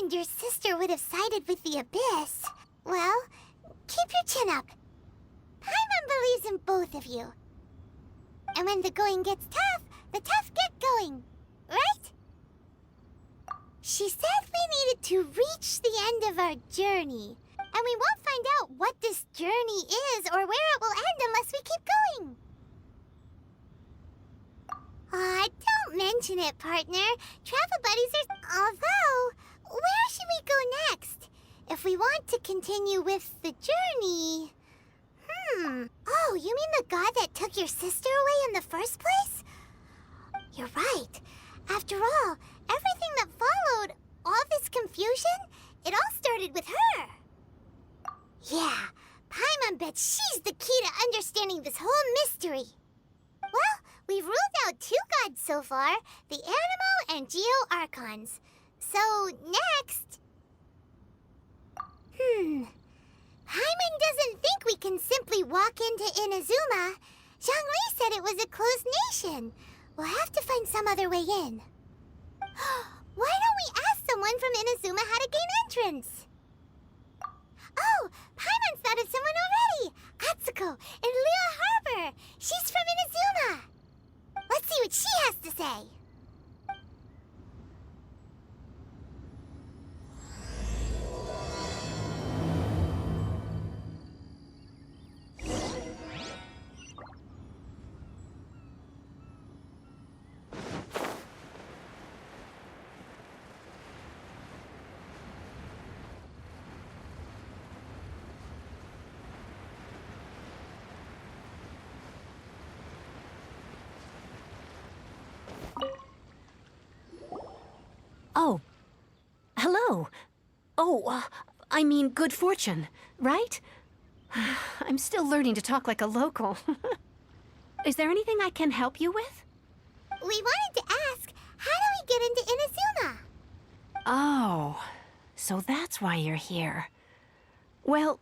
and your sister would have sided with the abyss, well, keep your chin up. Paimon believes in both of you. And when the going gets tough, the tough get going, right? She said we needed to reach the end of our journey, and we won't find out what this journey is or where it will end unless we keep going. Aw, don't mention it, partner. Travel buddies are... Although, where should we go next? If we want to continue with the journey... Oh, you mean the god that took your sister away in the first place? You're right. After all, everything that followed, all this confusion, it all started with her. Yeah, Paimon bets she's the key to understanding this whole mystery. Well, we've ruled out 2 gods so far, the Animo and Geo Archons. So, next... Paimon doesn't think we can simply walk into Inazuma. Zhongli said it was a closed nation. We'll have to find some other way in. Why don't we ask someone from Inazuma how to gain entrance? Oh, Paimon's thought of someone already! Atsuko in Liyue Harbor! She's from Inazuma! Let's see what she has to say! Oh. Hello. Oh, I mean good fortune, right? I'm still learning to talk like a local. Is there anything I can help you with? We wanted to ask, how do we get into Inazuma? Oh, so that's why you're here. Well,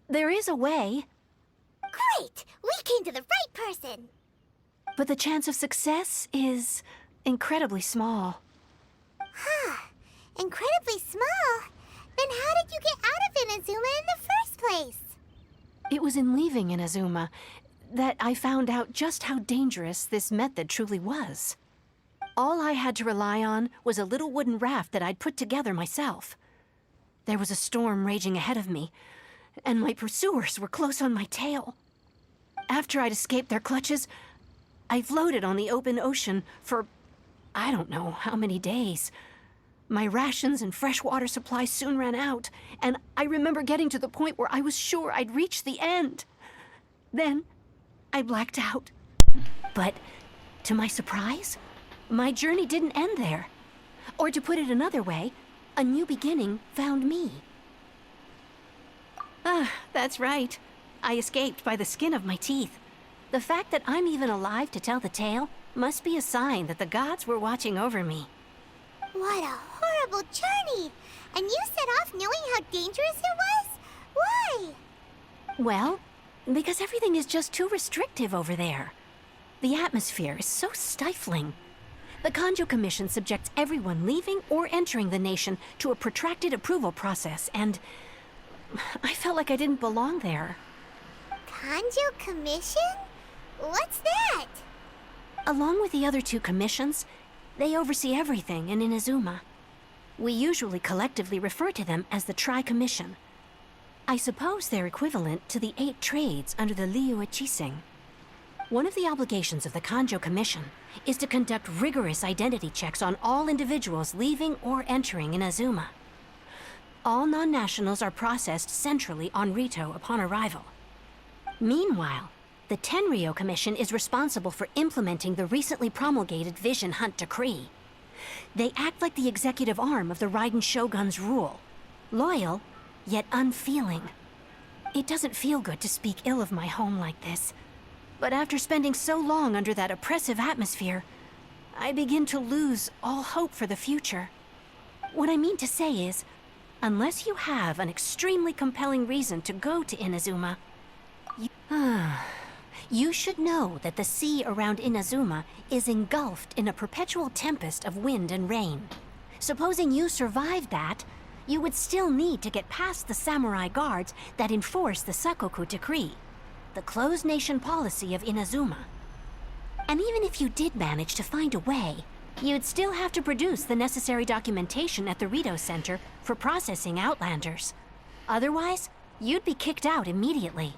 there is a way. Great! We came to the right person! But the chance of success is incredibly small. Huh. Incredibly small? Then how did you get out of Inazuma in the first place? It was in leaving Inazuma that I found out just how dangerous this method truly was. All I had to rely on was a little wooden raft that I'd put together myself. There was a storm raging ahead of me, and my pursuers were close on my tail. After I'd escaped their clutches, I floated on the open ocean for I don't know how many days. My rations and fresh water supply soon ran out, and I remember getting to the point where I was sure I'd reached the end. Then, I blacked out. But, to my surprise, my journey didn't end there. Or to put it another way, a new beginning found me. Ah, that's right. I escaped by the skin of my teeth. The fact that I'm even alive to tell the tale must be a sign that the gods were watching over me. What a horrible journey! And you set off knowing how dangerous it was? Why? Well, because everything is just too restrictive over there. The atmosphere is so stifling. The Kanjo Commission subjects everyone leaving or entering the nation to a protracted approval process, and I felt like I didn't belong there. Kanjo Commission? What's that? Along with the other 2 commissions, they oversee everything in Inazuma. We usually collectively refer to them as the Tri-Commission. I suppose they're equivalent to the 8 trades under the Liyue Chising. One of the obligations of the Kanjo Commission is to conduct rigorous identity checks on all individuals leaving or entering Inazuma. All non-nationals are processed centrally on Rito upon arrival. Meanwhile, the Tenryou Commission is responsible for implementing the recently promulgated Vision Hunt Decree. They act like the executive arm of the Raiden Shogun's rule. Loyal, yet unfeeling. It doesn't feel good to speak ill of my home like this. But after spending so long under that oppressive atmosphere, I begin to lose all hope for the future. What I mean to say is, unless you have an extremely compelling reason to go to Inazuma, you should know that the sea around Inazuma is engulfed in a perpetual tempest of wind and rain. Supposing you survived that, you would still need to get past the samurai guards that enforce the Sakoku Decree, the closed nation policy of Inazuma. And even if you did manage to find a way, you'd still have to produce the necessary documentation at the Rito Center for processing Outlanders. Otherwise, you'd be kicked out immediately.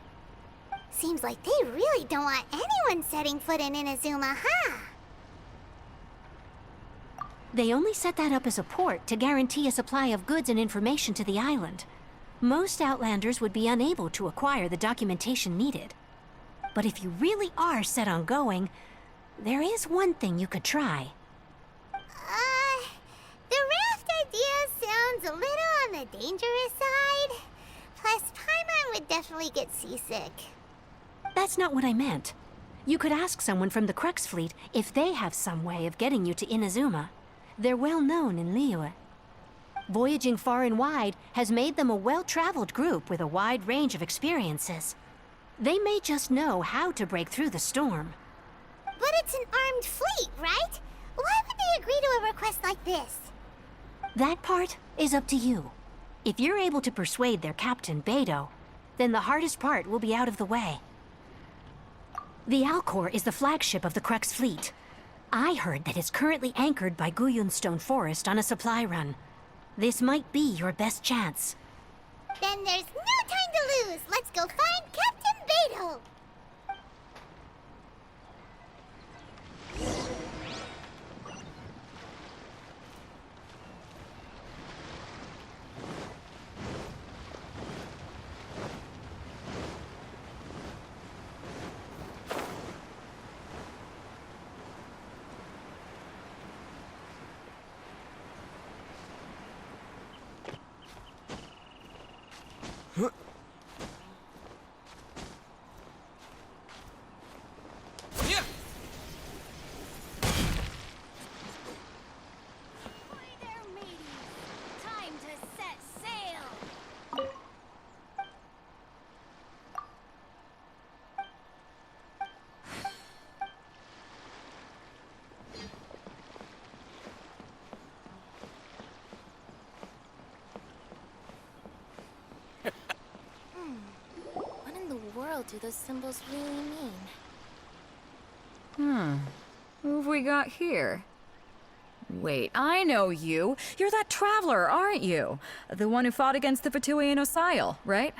Seems like they really don't want anyone setting foot in Inazuma, huh? They only set that up as a port to guarantee a supply of goods and information to the island. Most Outlanders would be unable to acquire the documentation needed. But if you really are set on going, there is one thing you could try. The raft idea sounds a little on the dangerous side. Plus, Paimon would definitely get seasick. That's not what I meant. You could ask someone from the Crux fleet if they have some way of getting you to Inazuma. They're well known in Liyue. Voyaging far and wide has made them a well-traveled group with a wide range of experiences. They may just know how to break through the storm. But it's an armed fleet, right? Why would they agree to a request like this? That part is up to you. If you're able to persuade their captain, Beidou, then the hardest part will be out of the way. The Alcor is the flagship of the Crux fleet. I heard that it's currently anchored by Guyunstone Forest on a supply run. This might be your best chance. Then there's no time to lose. Let's go find Captain Beidou. What do those symbols really mean? Who have we got here? Wait, I know you. You're that traveler, aren't you? The one who fought against the Fatui Osile, right?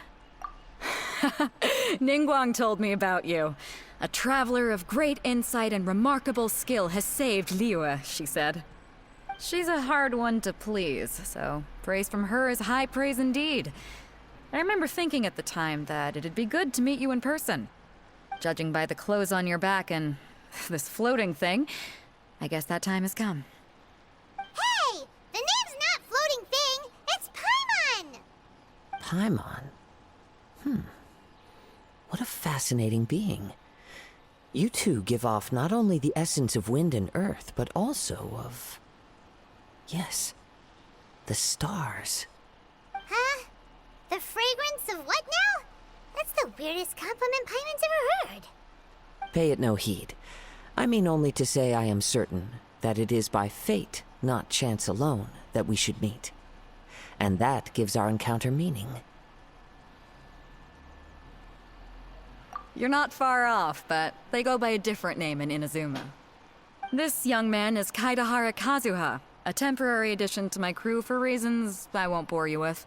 Ningguang told me about you. A traveler of great insight and remarkable skill has saved Liyue, she said. She's a hard one to please, so praise from her is high praise indeed. I remember thinking at the time that it'd be good to meet you in person. Judging by the clothes on your back and this floating thing, I guess that time has come. Hey! The name's not Floating Thing, it's Paimon! Paimon? What a fascinating being. You two give off not only the essence of wind and earth, but also of... yes, the stars. Huh? The fragrance of what now? That's the weirdest compliment Paimon's ever heard. Pay it no heed. I mean only to say I am certain that it is by fate, not chance alone, that we should meet. And that gives our encounter meaning. You're not far off, but they go by a different name in Inazuma. This young man is Kaidahara Kazuha, a temporary addition to my crew for reasons I won't bore you with.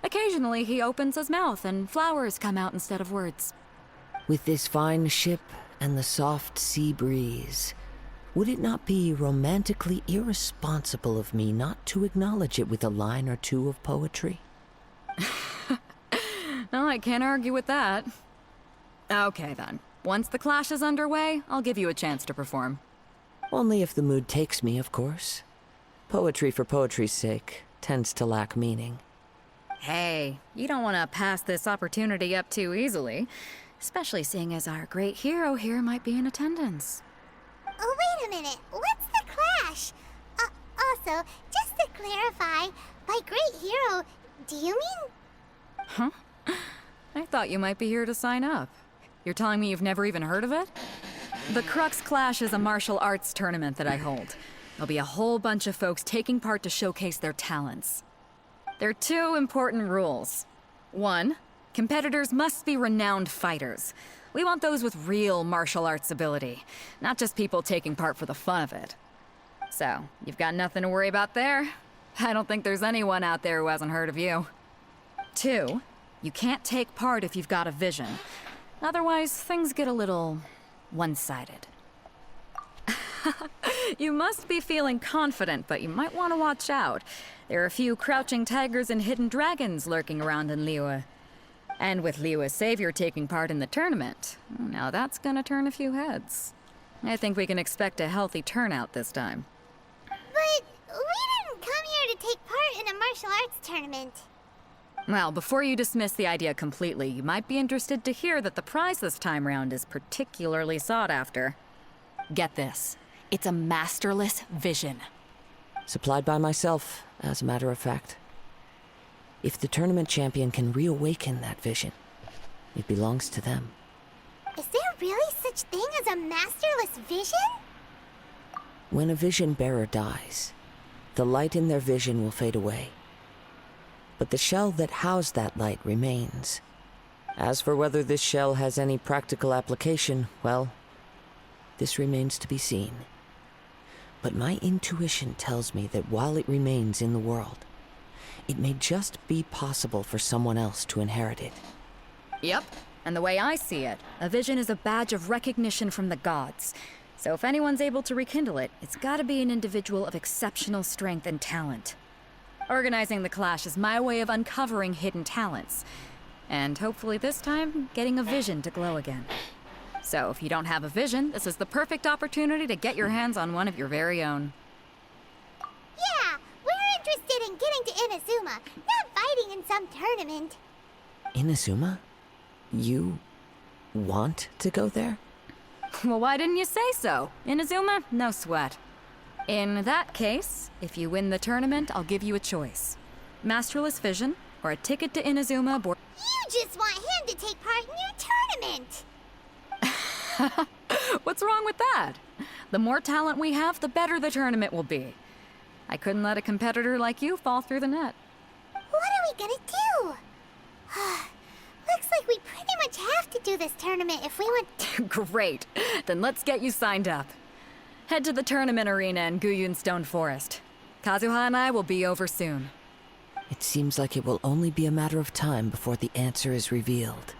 Occasionally, he opens his mouth and flowers come out instead of words. With this fine ship and the soft sea breeze, would it not be romantically irresponsible of me not to acknowledge it with a line or two of poetry? Well, I can't argue with that. Okay then. Once the clash is underway, I'll give you a chance to perform. Only if the mood takes me, of course. Poetry for poetry's sake tends to lack meaning. Hey, you don't want to pass this opportunity up too easily, especially seeing as our great hero here might be in attendance. Oh, wait a minute. What's the clash? Also, just to clarify, by great hero, do you mean... Huh? I thought you might be here to sign up. You're telling me you've never even heard of it? The Crux Clash is a martial arts tournament that I hold. There'll be a whole bunch of folks taking part to showcase their talents. There are two important rules. One, competitors must be renowned fighters. We want those with real martial arts ability, not just people taking part for the fun of it. So, you've got nothing to worry about there. I don't think there's anyone out there who hasn't heard of you. Two, you can't take part if you've got a vision. Otherwise, things get a little one-sided. You must be feeling confident, but you might want to watch out. There are a few crouching tigers and hidden dragons lurking around in Liyue. And with Liyue's savior taking part in the tournament, now that's gonna turn a few heads. I think we can expect a healthy turnout this time. But we didn't come here to take part in a martial arts tournament. Well, before you dismiss the idea completely, you might be interested to hear that the prize this time round is particularly sought after. Get this. It's a masterless vision. Supplied by myself, as a matter of fact. If the tournament champion can reawaken that vision, it belongs to them. Is there really such thing as a masterless vision? When a vision bearer dies, the light in their vision will fade away. But the shell that housed that light remains. As for whether this shell has any practical application, well, this remains to be seen. But my intuition tells me that while it remains in the world, it may just be possible for someone else to inherit it. Yep, and the way I see it, a vision is a badge of recognition from the gods. So if anyone's able to rekindle it, it's gotta be an individual of exceptional strength and talent. Organizing the clash is my way of uncovering hidden talents. And hopefully this time, getting a vision to glow again. So if you don't have a vision, this is the perfect opportunity to get your hands on one of your very own. Yeah, we're interested in getting to Inazuma, not fighting in some tournament. Inazuma? You want to go there? Well, why didn't you say so? Inazuma? No sweat. In that case, if you win the tournament, I'll give you a choice. Masterless vision, or a ticket to Inazuma aboard... You just want him to take part in your tournament! What's wrong with that? The more talent we have, the better the tournament will be. I couldn't let a competitor like you fall through the net. What are we gonna do? Looks like we pretty much have to do this tournament if we want... Great. Then let's get you signed up. Head to the tournament arena in Guyun Stone Forest. Kazuha and I will be over soon. It seems like it will only be a matter of time before the answer is revealed.